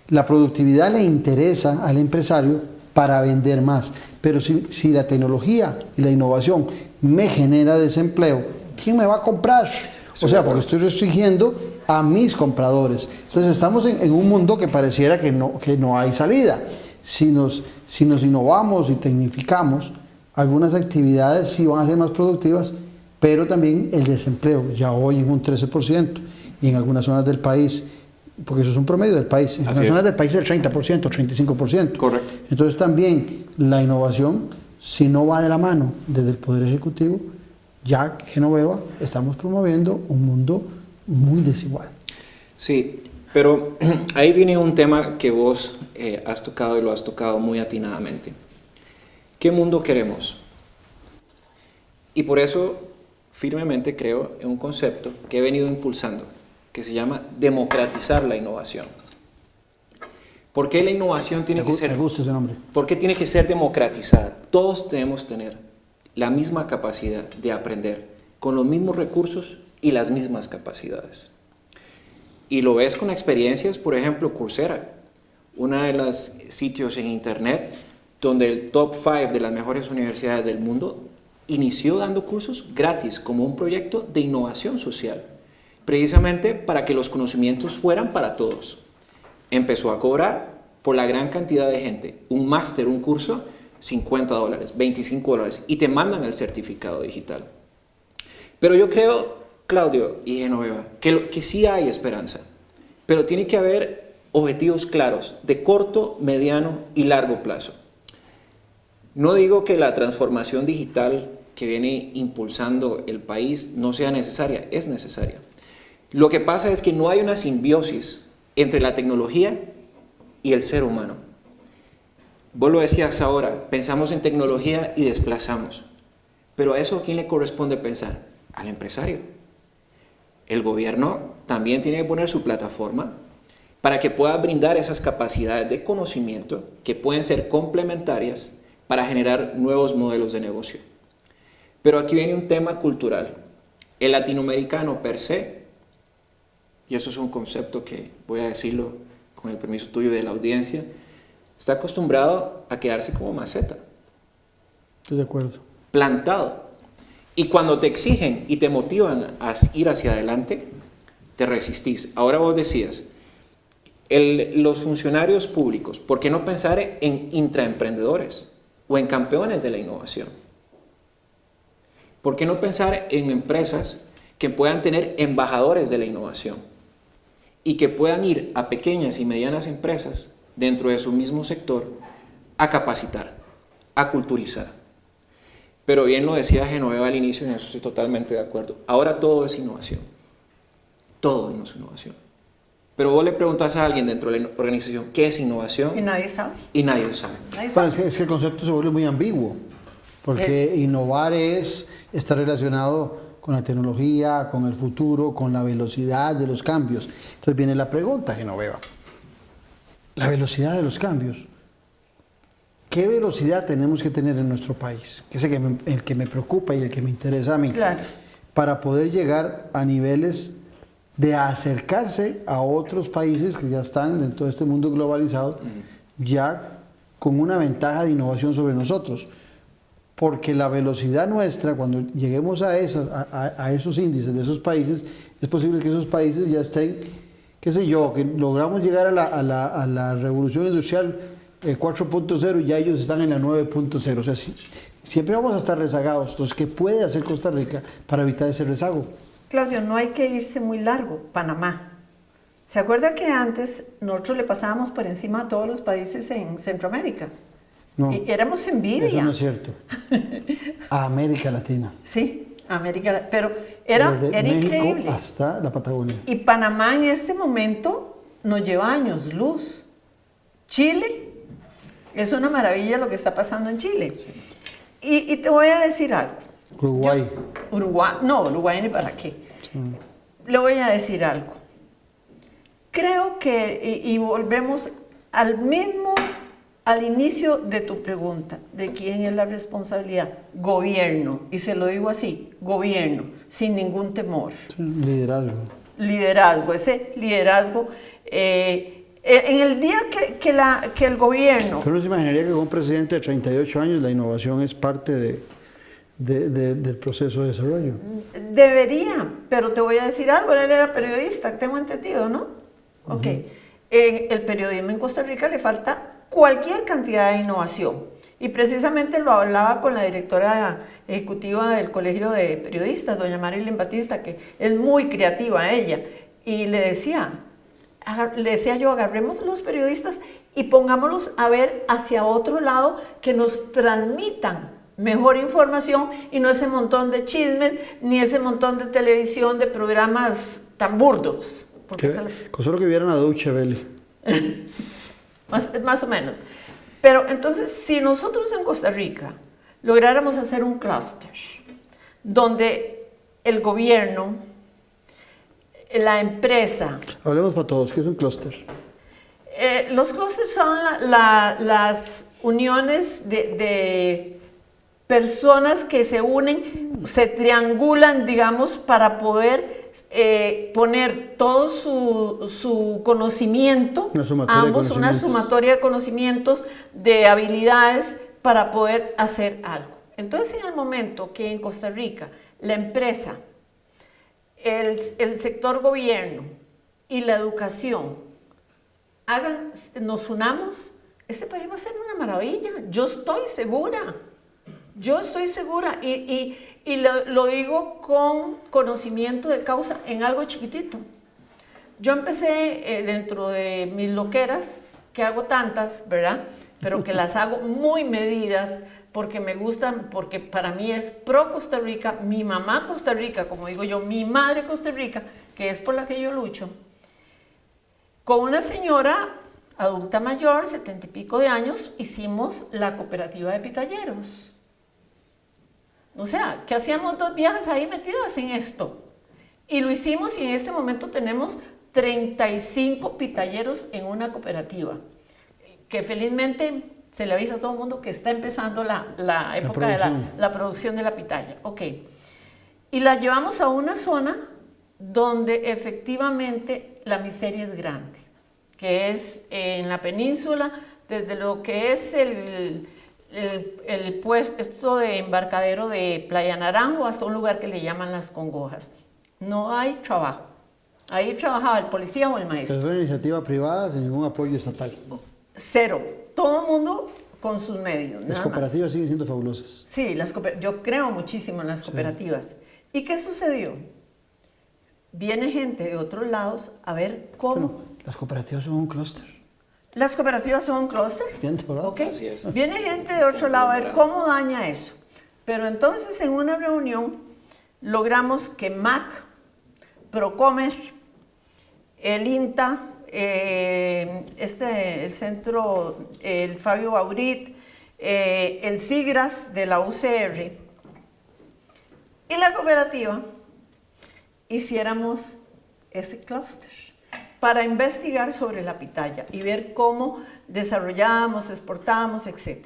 Speaker 1: La productividad le interesa al empresario para vender más, pero si la tecnología y la innovación me genera desempleo, ¿quién me va a comprar? O sea, porque estoy restringiendo a mis compradores. Entonces estamos en un mundo que pareciera que no hay salida. Si nos innovamos y tecnificamos, algunas actividades sí van a ser más productivas, pero también el desempleo, ya hoy en un 13%, y en algunas zonas del país, porque eso es un promedio del país, en algunas zonas del país es el 30%, 35%.
Speaker 8: Correcto.
Speaker 1: Entonces también la innovación, si no va de la mano desde el Poder Ejecutivo, ya Genoveva, estamos promoviendo un mundo muy desigual.
Speaker 8: Sí, pero ahí viene un tema que vos has tocado y lo has tocado muy atinadamente. ¿Qué mundo queremos? Y por eso firmemente creo en un concepto que he venido impulsando, que se llama democratizar la innovación. ¿Por qué la innovación tiene que ser?
Speaker 1: Me gusta ese nombre.
Speaker 8: ¿Por qué tiene que ser democratizada? Todos debemos tener la misma capacidad de aprender, con los mismos recursos y las mismas capacidades. Y lo ves con experiencias, por ejemplo, Coursera, una de los sitios en internet donde el top 5 de las mejores universidades del mundo inició dando cursos gratis como un proyecto de innovación social, precisamente para que los conocimientos fueran para todos. Empezó a cobrar por la gran cantidad de gente, un máster, un curso, $50, $25, y te mandan el certificado digital. Pero yo creo, Claudio y Genoveva, que sí hay esperanza, pero tiene que haber objetivos claros de corto, mediano y largo plazo. No digo que la transformación digital que viene impulsando el país no sea necesaria, es necesaria. Lo que pasa es que no hay una simbiosis entre la tecnología y el ser humano. Vos lo decías ahora, pensamos en tecnología y desplazamos. Pero a eso, ¿a quién le corresponde pensar? Al empresario. El gobierno también tiene que poner su plataforma para que pueda brindar esas capacidades de conocimiento que pueden ser complementarias para generar nuevos modelos de negocio. Pero aquí viene un tema cultural. El latinoamericano per se, y eso es un concepto que voy a decirlo con el permiso tuyo de la audiencia, está acostumbrado a quedarse como maceta.
Speaker 1: Estoy de acuerdo.
Speaker 8: Plantado. Y cuando te exigen y te motivan a ir hacia adelante, te resistís. Ahora vos decías, los funcionarios públicos, ¿por qué no pensar en intraemprendedores o en campeones de la innovación? ¿Por qué no pensar en empresas que puedan tener embajadores de la innovación y que puedan ir a pequeñas y medianas empresas dentro de su mismo sector a capacitar, a culturizar? Pero bien lo decía Genoveva al inicio, y en eso estoy totalmente de acuerdo. Ahora todo es innovación. Todo es innovación. Pero vos le preguntas a alguien dentro de la organización, ¿qué es innovación?
Speaker 9: Y nadie sabe.
Speaker 8: Y nadie lo sabe.
Speaker 1: Bueno, es que el concepto se vuelve muy ambiguo, porque innovar está relacionado con la tecnología, con el futuro, con la velocidad de los cambios. Entonces viene la pregunta, Genoveva. La velocidad de los cambios. ¿Qué velocidad tenemos que tener en nuestro país? Que es el que me preocupa y el que me interesa a mí.
Speaker 9: Claro.
Speaker 1: Para poder llegar a niveles de acercarse a otros países que ya están dentro de este mundo globalizado, ya con una ventaja de innovación sobre nosotros. Porque la velocidad nuestra, cuando lleguemos a esos índices de esos países, es posible que esos países ya estén, qué sé yo, que logramos llegar a la revolución industrial 4.0 y ya ellos están en la 9.0. O sea, siempre vamos a estar rezagados. Entonces, ¿qué puede hacer Costa Rica para evitar ese rezago?
Speaker 9: Claudio, no hay que irse muy largo. Panamá. ¿Se acuerda que antes nosotros le pasábamos por encima a todos los países en Centroamérica?
Speaker 1: No,
Speaker 9: Y éramos envidia.
Speaker 1: eso no es cierto. A América Latina.
Speaker 9: Sí, pero era
Speaker 1: Desde México
Speaker 9: increíble.
Speaker 1: hasta la Patagonia.
Speaker 9: Y Panamá en este momento nos lleva años luz. Chile, es una maravilla lo que está pasando en Chile. Y te voy a decir algo.
Speaker 1: Uruguay.
Speaker 9: Uruguay ni para qué. Le voy a decir algo. Creo que, y volvemos al inicio de tu pregunta, de quién es la responsabilidad. Gobierno, y se lo digo así, gobierno, sin ningún temor.
Speaker 1: Sí, liderazgo.
Speaker 9: Liderazgo, ese liderazgo. En el día que el gobierno...
Speaker 1: Pero uno se imaginaría que con un presidente de 38 años la innovación es parte del proceso de desarrollo.
Speaker 9: Debería, pero te voy a decir algo, él era periodista, tengo entendido, ¿no? Ok. En el periodismo en Costa Rica le falta cualquier cantidad de innovación. Y precisamente lo hablaba con la directora ejecutiva del Colegio de Periodistas, doña Marilyn Batista, que es muy creativa ella. Y le decía yo, agarremos los periodistas y pongámoslos a ver hacia otro lado que nos transmitan mejor información y no ese montón de chismes, ni ese montón de televisión, de programas tan burdos.
Speaker 1: Solo que vieran a Deutsche Welle.
Speaker 9: más o menos. Pero entonces, si nosotros en Costa Rica lográramos hacer un clúster donde el gobierno, la empresa...
Speaker 1: Hablemos para todos, ¿qué es un clúster?
Speaker 9: Los clústeres son las uniones de personas que se unen, se triangulan, digamos, para poder poner todo su conocimiento, una sumatoria de conocimientos, de habilidades para poder hacer algo. Entonces, en el momento que en Costa Rica la empresa, el sector gobierno y la educación nos unamos, este país va a ser una maravilla. Yo estoy segura. Y lo digo con conocimiento de causa en algo chiquitito. Yo empecé dentro de mis loqueras, que hago tantas, ¿verdad? Pero que las hago muy medidas porque me gustan, porque para mí es pro Costa Rica, mi mamá Costa Rica, como digo yo, mi madre Costa Rica, que es por la que yo lucho. Con una señora adulta mayor, 70 y pico de años, hicimos la cooperativa de pitalleros. O sea, que hacíamos 2 viejas ahí metidas en esto. Y lo hicimos y en este momento tenemos 35 pitalleros en una cooperativa. Que felizmente se le avisa a todo el mundo que está empezando la época de la producción de la pitaya. Ok. Y la llevamos a una zona donde efectivamente la miseria es grande. Que es en la península, desde lo que es el puesto de embarcadero de Playa Naranjo hasta un lugar que le llaman Las Congojas. No hay trabajo. Ahí trabajaba el policía o el maestro.
Speaker 1: Pero es una iniciativa privada sin ningún apoyo estatal.
Speaker 9: Cero. Todo el mundo con sus medios.
Speaker 1: Las cooperativas siguen siendo fabulosas.
Speaker 9: Sí, yo creo muchísimo en las cooperativas. Sí. ¿Y qué sucedió? Viene gente de otros lados a ver cómo...
Speaker 1: Bueno, las cooperativas son un clúster.
Speaker 9: ¿Las cooperativas son un clúster?
Speaker 1: Okay.
Speaker 8: Así es.
Speaker 9: Viene gente de otro lado a ver cómo daña eso. Pero entonces en una reunión logramos que MAC, Procomer, el INTA, el centro, el Fabio Baurit, el SIGRAS de la UCR y la cooperativa hiciéramos ese clúster para investigar sobre la pitaya y ver cómo desarrollábamos, exportábamos, etc.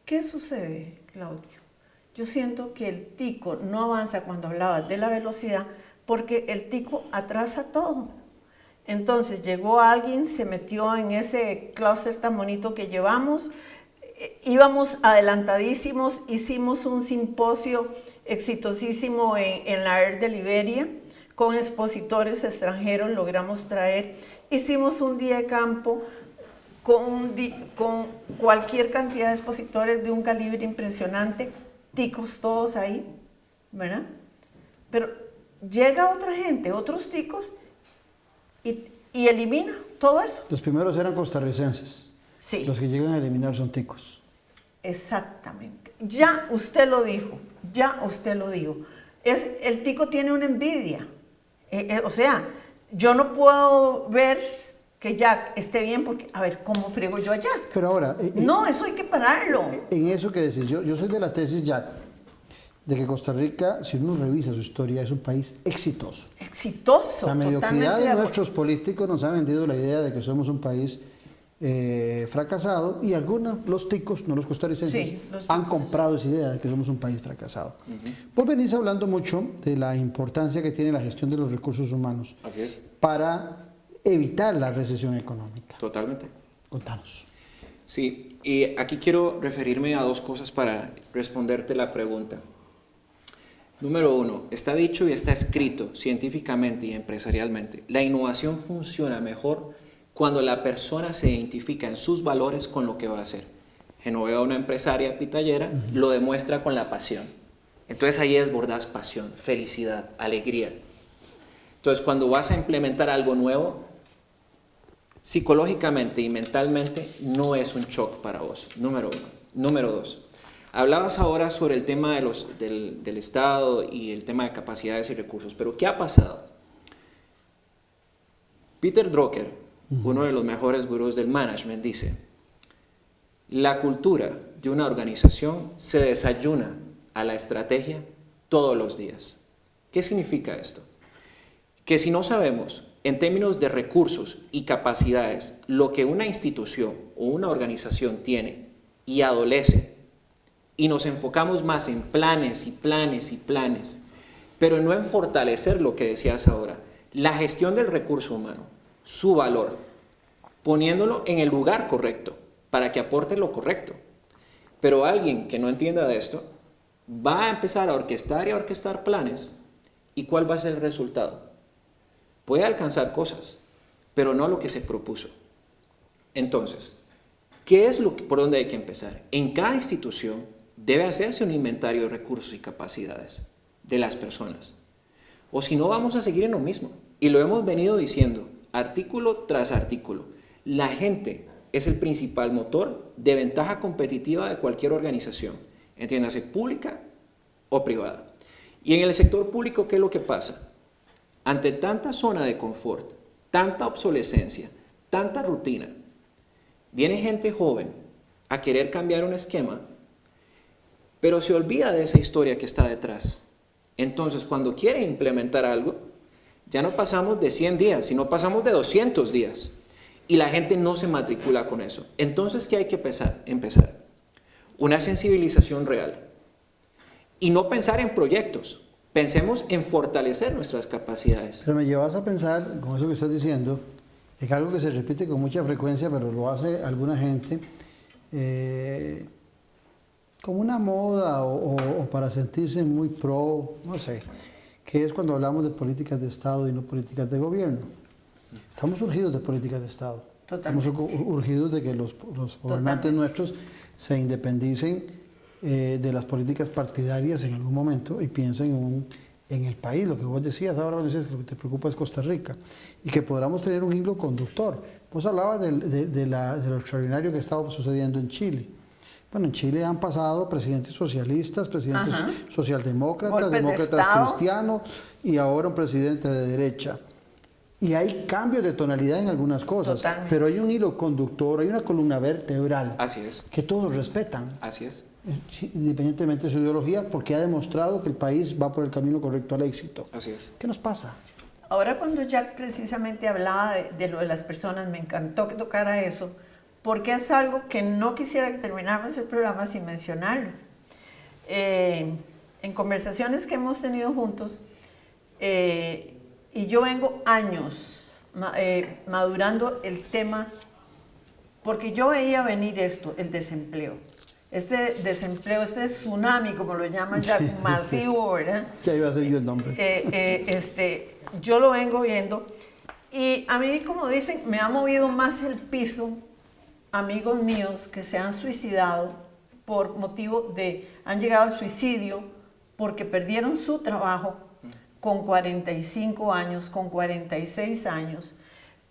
Speaker 9: ¿Qué sucede, Claudio? Yo siento que el tico no avanza cuando hablabas de la velocidad porque el tico atrasa todo. Entonces llegó alguien, se metió en ese clúster tan bonito que llevamos, íbamos adelantadísimos, hicimos un simposio exitosísimo en la ERD de Liberia, con expositores extranjeros logramos traer, hicimos un día de campo con cualquier cantidad de expositores de un calibre impresionante, ticos todos ahí, ¿verdad? Pero llega otra gente, otros ticos, y elimina todo eso.
Speaker 1: Los primeros eran costarricenses.
Speaker 9: Sí.
Speaker 1: Los que llegan a eliminar son ticos.
Speaker 9: Exactamente. Ya usted lo dijo. El tico tiene una envidia. O sea, yo no puedo ver que Jack esté bien porque, a ver, ¿cómo friego yo a Jack?
Speaker 1: Pero ahora...
Speaker 9: no, eso hay que pararlo.
Speaker 1: En eso que decís, yo soy de la tesis, Jack, de que Costa Rica, si uno revisa su historia, es un país exitoso.
Speaker 9: Exitoso.
Speaker 1: La mediocridad de nuestros políticos nos ha vendido la idea de que somos un país fracasado y los ticos, no los costarricenses,
Speaker 9: sí,
Speaker 1: han comprado esa idea de que somos un país fracasado. Vos venís hablando mucho de la importancia que tiene la gestión de los recursos humanos.
Speaker 8: Así es.
Speaker 1: Para evitar la recesión económica.
Speaker 8: Totalmente.
Speaker 1: Contanos.
Speaker 8: Sí, y aquí quiero referirme a dos cosas para responderte la pregunta. Número uno, está dicho y está escrito científicamente y empresarialmente. La innovación funciona mejor cuando la persona se identifica en sus valores con lo que va a hacer. Genoveva, una empresaria pitallera, lo demuestra con la pasión. Entonces ahí desbordas pasión, felicidad, alegría. Entonces cuando vas a implementar algo nuevo, psicológicamente y mentalmente no es un shock para vos, número uno. Número dos, hablabas ahora sobre el tema del Estado y el tema de capacidades y recursos, pero ¿qué ha pasado? Peter Drucker, uno de los mejores gurús del management, dice: la cultura de una organización se desayuna a la estrategia todos los días. ¿Qué significa esto? Que si no sabemos, en términos de recursos y capacidades, lo que una institución o una organización tiene y adolece, y nos enfocamos más en planes y planes y planes, pero no en fortalecer lo que decías ahora, la gestión del recurso humano, su valor, poniéndolo en el lugar correcto, para que aporte lo correcto. Pero alguien que no entienda de esto, va a empezar a orquestar y a orquestar planes, ¿y cuál va a ser el resultado? Puede alcanzar cosas, pero no lo que se propuso. Entonces, ¿qué es por dónde hay que empezar? En cada institución debe hacerse un inventario de recursos y capacidades de las personas. O si no, vamos a seguir en lo mismo. Y lo hemos venido diciendo, artículo tras artículo. La gente es el principal motor de ventaja competitiva de cualquier organización, entiéndase, pública o privada. Y en el sector público, ¿qué es lo que pasa? Ante tanta zona de confort, tanta obsolescencia, tanta rutina, viene gente joven a querer cambiar un esquema, pero se olvida de esa historia que está detrás. Entonces, cuando quiere implementar algo, ya no pasamos de 100 días, sino pasamos de 200 días. Y la gente no se matricula con eso. Entonces, ¿qué hay que empezar? Una sensibilización real. Y no pensar en proyectos. Pensemos en fortalecer nuestras capacidades.
Speaker 1: Pero me llevas a pensar, con eso que estás diciendo, es algo que se repite con mucha frecuencia, pero lo hace alguna gente como una moda o para sentirse muy pro, no sé, que es cuando hablamos de políticas de Estado y no políticas de gobierno. Estamos urgidos de políticas de Estado. Totalmente. Estamos urgidos de que los gobernantes nuestros se independicen de las políticas partidarias en algún momento y piensen en el país, lo que vos decías ahora, cuando decías que lo que te preocupa es Costa Rica, y que podamos tener un hilo conductor. Vos hablabas de lo extraordinario que estaba sucediendo en Chile. Bueno, en Chile han pasado presidentes socialistas, presidentes socialdemócratas, demócratas cristianos y ahora un presidente de derecha. Y hay cambios de tonalidad en algunas cosas, totalmente, pero hay un hilo conductor, hay una columna vertebral.
Speaker 8: Así es.
Speaker 1: Que todos respetan.
Speaker 8: Así es.
Speaker 1: Independientemente de su ideología, porque ha demostrado que el país va por el camino correcto al éxito.
Speaker 8: Así es.
Speaker 1: ¿Qué nos pasa?
Speaker 9: Ahora, cuando Jack precisamente hablaba de lo de las personas, me encantó que tocara eso, porque es algo que no quisiera que termináramos el programa sin mencionarlo. En conversaciones que hemos tenido juntos, y yo vengo años madurando el tema, porque yo veía venir esto, el desempleo. Este desempleo, este tsunami, como lo llaman ya, masivo, ¿verdad?
Speaker 1: Ya iba a ser yo el nombre.
Speaker 9: Yo lo vengo viendo y a mí, como dicen, me ha movido más el piso amigos míos que se han suicidado por motivo han llegado al suicidio porque perdieron su trabajo con 45 años, con 46 años,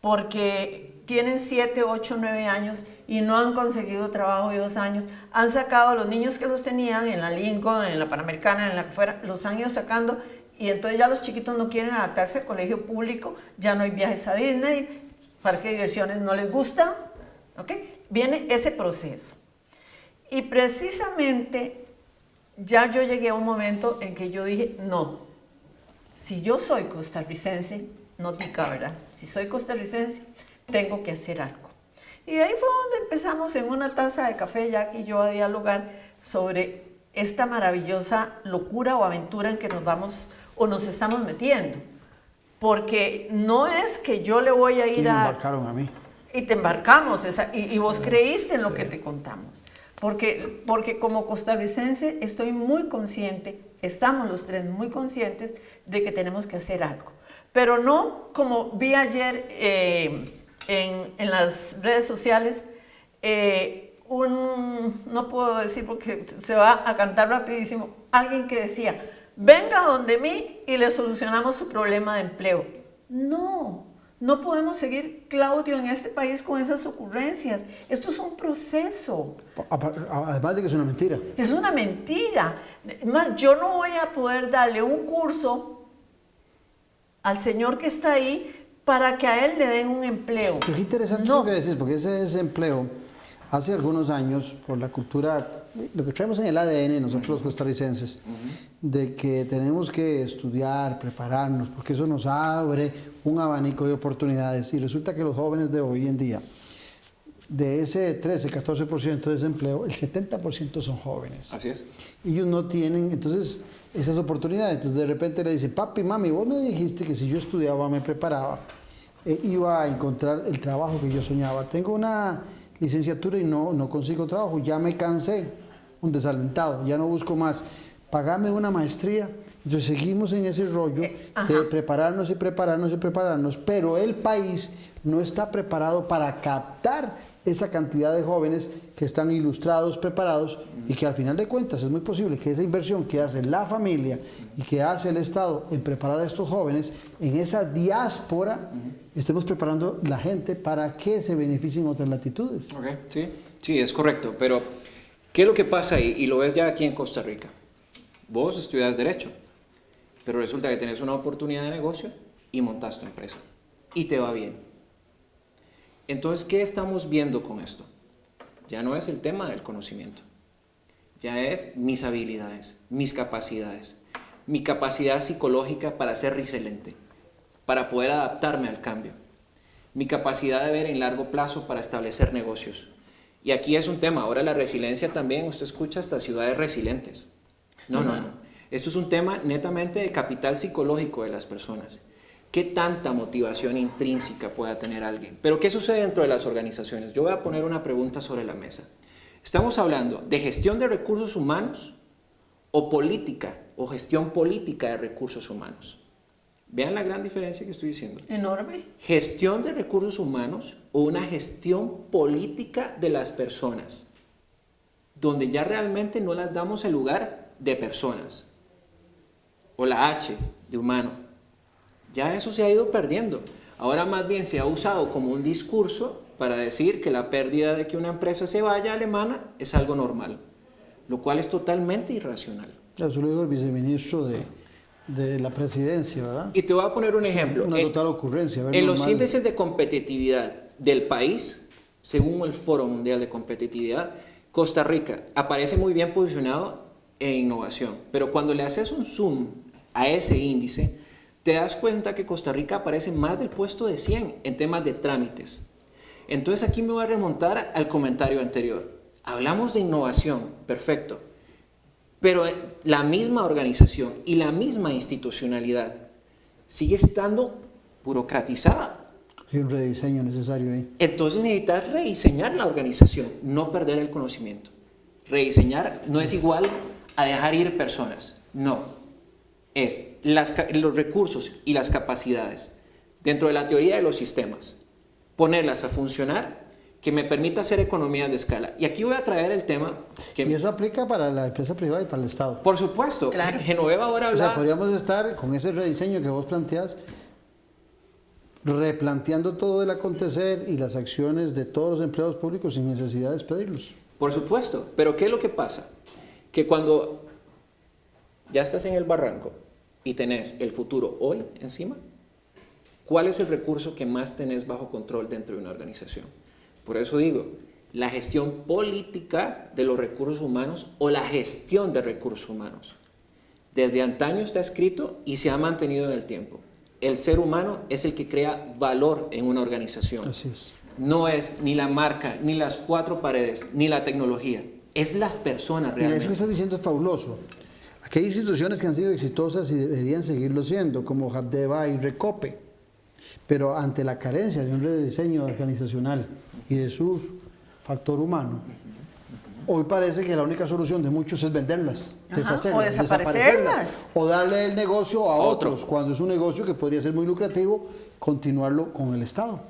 Speaker 9: porque tienen 7, 8, 9 años y no han conseguido trabajo de 2 años. Han sacado a los niños que los tenían en la Lincoln, en la Panamericana, en la que fuera, los han ido sacando y entonces ya los chiquitos no quieren adaptarse al colegio público, ya no hay viajes a Disney, parque de diversiones no les gusta, ¿ok? Viene ese proceso. Y precisamente ya yo llegué a un momento en que yo dije, no, si yo soy costarricense, no tica, ¿verdad? Si soy costarricense, tengo que hacer algo. Y de ahí fue donde empezamos en una taza de café, Jack y yo, a dialogar sobre esta maravillosa locura o aventura en que nos vamos o nos estamos metiendo. Porque no es que yo le voy a ir
Speaker 1: me embarcaron a mí.
Speaker 9: y te embarcamos, y vos creíste en lo que te contamos. Porque como costarricense estoy muy consciente, estamos los tres muy conscientes de que tenemos que hacer algo. Pero no como vi ayer en las redes sociales, no puedo decir porque se va a cantar rapidísimo, alguien que decía, venga donde mí y le solucionamos su problema de empleo. No podemos seguir, Claudio, en este país con esas ocurrencias. Esto es un proceso.
Speaker 1: Además de que es una mentira.
Speaker 9: Es una mentira. Más, yo no voy a poder darle un curso al señor que está ahí para que a él le den un empleo.
Speaker 1: Pero qué interesante lo que decís, porque ese desempleo, hace algunos años, por la cultura, lo que traemos en el ADN nosotros los costarricenses, de que tenemos que estudiar, prepararnos, porque eso nos abre un abanico de oportunidades. Y resulta que los jóvenes de hoy en día, de ese 13-14% de desempleo, el 70% son jóvenes.
Speaker 8: Así es.
Speaker 1: Ellos no tienen, entonces, esas oportunidades. Entonces, de repente le dicen, papi, mami, vos me dijiste que si yo estudiaba, me preparaba, iba a encontrar el trabajo que yo soñaba. Tengo una licenciatura y no consigo trabajo, ya me cansé, un desalentado, ya no busco más. Pagame una maestría. Entonces seguimos en ese rollo de prepararnos y prepararnos y prepararnos, pero el país no está preparado para captar esa cantidad de jóvenes que están ilustrados, preparados, y que al final de cuentas es muy posible que esa inversión que hace la familia y que hace el Estado en preparar a estos jóvenes, en esa diáspora, estemos preparando la gente para que se beneficien otras latitudes.
Speaker 8: Sí, es correcto, pero ¿qué es lo que pasa ahí? Y lo ves ya aquí en Costa Rica. Vos estudias Derecho, pero resulta que tenés una oportunidad de negocio y montas tu empresa y te va bien. Entonces, ¿qué estamos viendo con esto? Ya no es el tema del conocimiento, ya es mis habilidades, mis capacidades, mi capacidad psicológica para ser resiliente, para poder adaptarme al cambio, mi capacidad de ver en largo plazo para establecer negocios. Y aquí es un tema, ahora la resiliencia también, usted escucha hasta ciudades resilientes. No. Esto es un tema netamente de capital psicológico de las personas. ¿Qué tanta motivación intrínseca pueda tener alguien? Pero ¿qué sucede dentro de las organizaciones? Yo voy a poner una pregunta sobre la mesa. ¿Estamos hablando de gestión de recursos humanos o política o gestión política de recursos humanos? Vean la gran diferencia que estoy diciendo.
Speaker 9: Enorme.
Speaker 8: Gestión de recursos humanos o una gestión política de las personas, donde ya realmente no las damos el lugar de personas, o la H de humano. Ya eso se ha ido perdiendo. Ahora más bien se ha usado como un discurso para decir que la pérdida de que una empresa se vaya alemana es algo normal, lo cual es totalmente irracional.
Speaker 1: Eso lo dijo el viceministro de la presidencia, ¿verdad?
Speaker 8: Y te voy a poner un ejemplo.
Speaker 1: Una total ocurrencia.
Speaker 8: En los índices de competitividad del país, según el Foro Mundial de Competitividad, Costa Rica aparece muy bien posicionado en innovación, pero cuando le haces un zoom a ese índice, te das cuenta que Costa Rica aparece más del puesto de 100 en temas de trámites. Entonces aquí me voy a remontar al comentario anterior. Hablamos de innovación, perfecto, pero la misma organización y la misma institucionalidad sigue estando burocratizada.
Speaker 1: Hay un rediseño necesario ahí.
Speaker 8: Entonces necesitas rediseñar la organización, no perder el conocimiento. Rediseñar no es igual a dejar ir personas, no. Es los recursos y las capacidades dentro de la teoría de los sistemas, ponerlas a funcionar, que me permita hacer economías de escala. Y aquí voy a traer el tema que...
Speaker 1: Y eso aplica para la empresa privada y para el Estado.
Speaker 8: Por supuesto.
Speaker 9: Claro.
Speaker 8: Genoveva ahora habla...
Speaker 1: O sea, podríamos estar con ese rediseño que vos planteás, replanteando todo el acontecer y las acciones de todos los empleados públicos sin necesidad de despedirlos.
Speaker 8: Por supuesto. Pero ¿qué es lo que pasa? Que cuando ya estás en el barranco y tenés el futuro hoy encima, ¿cuál es el recurso que más tenés bajo control dentro de una organización? Por eso digo, la gestión política de los recursos humanos o la gestión de recursos humanos. Desde antaño está escrito y se ha mantenido en el tiempo. El ser humano es el que crea valor en una organización.
Speaker 1: Así es.
Speaker 8: No es ni la marca, ni las cuatro paredes, ni la tecnología. Es las personas realmente.
Speaker 1: Mira, eso que estás diciendo es fabuloso. Aquí hay instituciones que han sido exitosas y deberían seguirlo siendo, como Habdeba y Recope. Pero ante la carencia de un rediseño organizacional y de su factor humano, hoy parece que la única solución de muchos es venderlas, deshacerlas,
Speaker 9: o desaparecerlas.
Speaker 1: o darle el negocio a otros, cuando es un negocio que podría ser muy lucrativo, continuarlo con el Estado.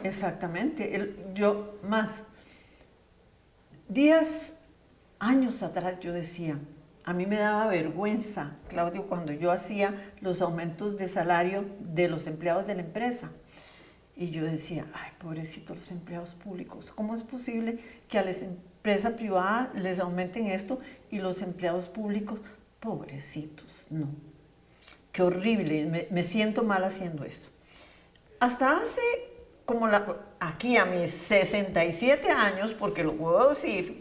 Speaker 9: Exactamente. Años atrás yo decía, a mí me daba vergüenza, Claudio, cuando yo hacía los aumentos de salario de los empleados de la empresa. Y yo decía, ay, pobrecitos los empleados públicos, ¿cómo es posible que a la empresa privada les aumenten esto y los empleados públicos, pobrecitos? No. Qué horrible, me siento mal haciendo eso. Hasta hace aquí a mis 67 años, porque lo puedo decir,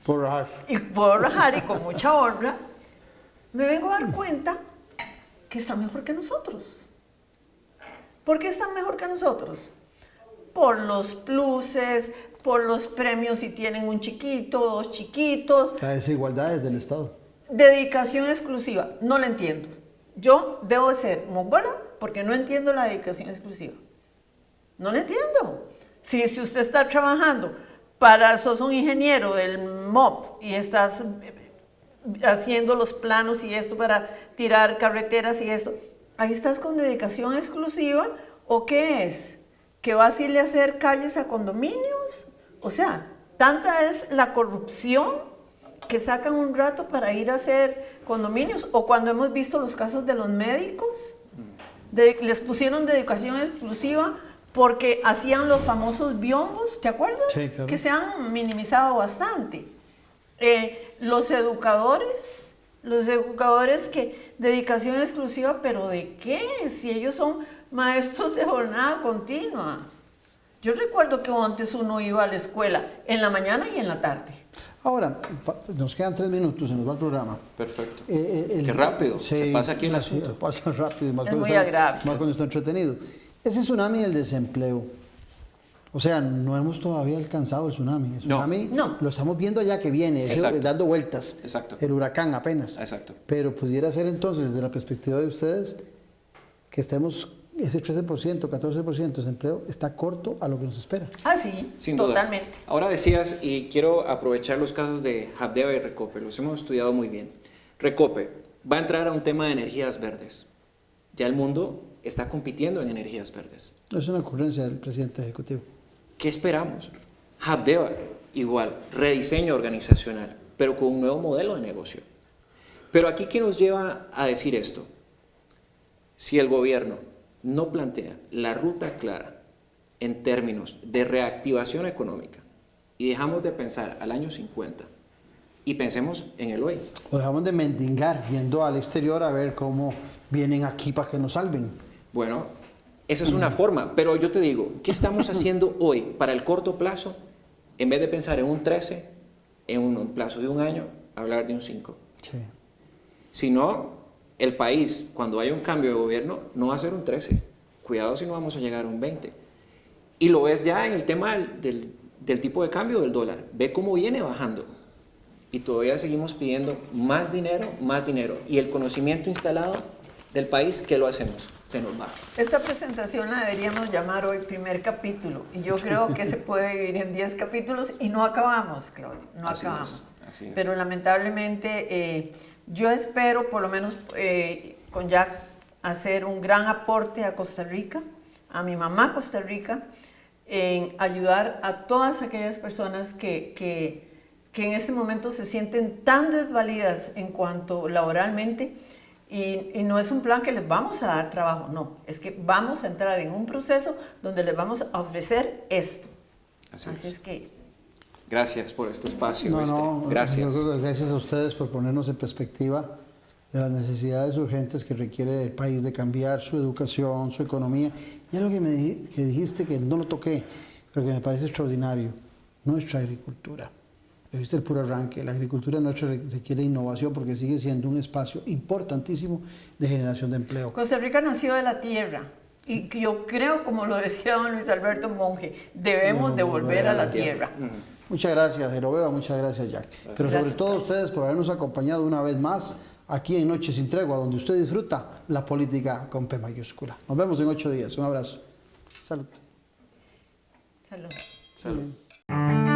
Speaker 1: Por rajar.
Speaker 9: y puedo rajar y con mucha honra, me vengo a dar cuenta que están mejor que nosotros. ¿Por qué están mejor que nosotros? Por los pluses, por los premios si tienen un chiquito, dos chiquitos.
Speaker 1: La desigualdad del Estado.
Speaker 9: Dedicación exclusiva, no la entiendo. Yo debo de ser mongola porque no entiendo la dedicación exclusiva. No la entiendo. Si usted está trabajando sos un ingeniero del MOP y estás haciendo los planos y esto para tirar carreteras y esto, ahí estás con dedicación exclusiva, ¿o qué es? ¿Que vas a irle a hacer calles a condominios? O sea, tanta es la corrupción que sacan un rato para ir a hacer condominios, o cuando hemos visto los casos de los médicos, les pusieron dedicación exclusiva porque hacían los famosos biombos, ¿te acuerdas?
Speaker 1: Sí, claro.
Speaker 9: Que se han minimizado bastante. Los educadores que dedicación exclusiva, ¿pero de qué? Si ellos son maestros de jornada continua. Yo recuerdo que antes uno iba a la escuela en la mañana y en la tarde.
Speaker 1: Ahora, nos quedan 3 minutos, se nos va el programa.
Speaker 8: Perfecto. Qué rápido. ¿Qué pasa aquí en el asunto?
Speaker 1: Pasa rápido, más
Speaker 9: Es muy agradable.
Speaker 1: más cuando está entretenido. Ese tsunami del desempleo, o sea, no hemos todavía alcanzado el tsunami. El tsunami
Speaker 9: No.
Speaker 1: lo estamos viendo ya que viene, dando vueltas.
Speaker 8: Exacto.
Speaker 1: El huracán apenas.
Speaker 8: Exacto.
Speaker 1: Pero pudiera ser entonces, desde la perspectiva de ustedes, que estemos, ese 13%, 14% de desempleo está corto a lo que nos espera.
Speaker 9: Ah, sí,
Speaker 8: Sin duda.
Speaker 9: totalmente.
Speaker 8: Ahora decías, y quiero aprovechar los casos de Habdeba y Recope, los hemos estudiado muy bien. Recope va a entrar a un tema de energías verdes. Ya el mundo está compitiendo en energías verdes.
Speaker 1: Es una ocurrencia del presidente ejecutivo.
Speaker 8: ¿Qué esperamos? Habdeba, igual, rediseño organizacional, pero con un nuevo modelo de negocio. Pero aquí, ¿qué nos lleva a decir esto? Si el gobierno no plantea la ruta clara en términos de reactivación económica y dejamos de pensar al año 50 y pensemos en el hoy.
Speaker 1: O dejamos de mendigar yendo al exterior a ver cómo vienen aquí para que nos salven.
Speaker 8: Bueno, esa es una forma, pero yo te digo, ¿qué estamos haciendo hoy para el corto plazo? En vez de pensar en un 13, en un plazo de un año, hablar de un 5.
Speaker 1: Sí.
Speaker 8: Si no, el país, cuando haya un cambio de gobierno, no va a ser un 13. Cuidado si no vamos a llegar a un 20. Y lo ves ya en el tema del tipo de cambio del dólar. Ve cómo viene bajando. Y todavía seguimos pidiendo más dinero. Y el conocimiento instalado del país, ¿qué lo hacemos? Se nos va.
Speaker 9: Esta presentación la deberíamos llamar hoy primer capítulo. Y yo creo que se puede dividir en 10 capítulos y no acabamos, Claudio. No
Speaker 8: Así
Speaker 9: acabamos.
Speaker 8: es.
Speaker 9: Pero lamentablemente yo espero, por lo menos con Jack, hacer un gran aporte a Costa Rica, a mi mamá Costa Rica, en ayudar a todas aquellas personas que en este momento se sienten tan desvalidas en cuanto laboralmente, y no es un plan que les vamos a dar trabajo, no, es que vamos a entrar en un proceso donde les vamos a ofrecer esto. Así es que...
Speaker 8: Gracias por este espacio.
Speaker 1: Gracias.
Speaker 8: Gracias.
Speaker 1: Yo creo que gracias a ustedes por ponernos en perspectiva de las necesidades urgentes que requiere el país de cambiar su educación, su economía. Y algo que dijiste que no lo toqué, pero que me parece extraordinario, nuestra agricultura. Lo dijiste el puro arranque, la agricultura nuestra requiere innovación porque sigue siendo un espacio importantísimo de generación de empleo.
Speaker 9: Costa Rica nació de la tierra y yo creo, como lo decía don Luis Alberto Monge, debemos de volver a la tierra.
Speaker 1: Muchas gracias, Genoveva, muchas gracias, Jack. Pero sobre todo ustedes por habernos acompañado una vez más aquí en Noche Sin Tregua, donde usted disfruta la política con P mayúscula. Nos vemos en 8 días. Un abrazo. Salud.
Speaker 9: Salud.
Speaker 8: Salud.
Speaker 1: Bien.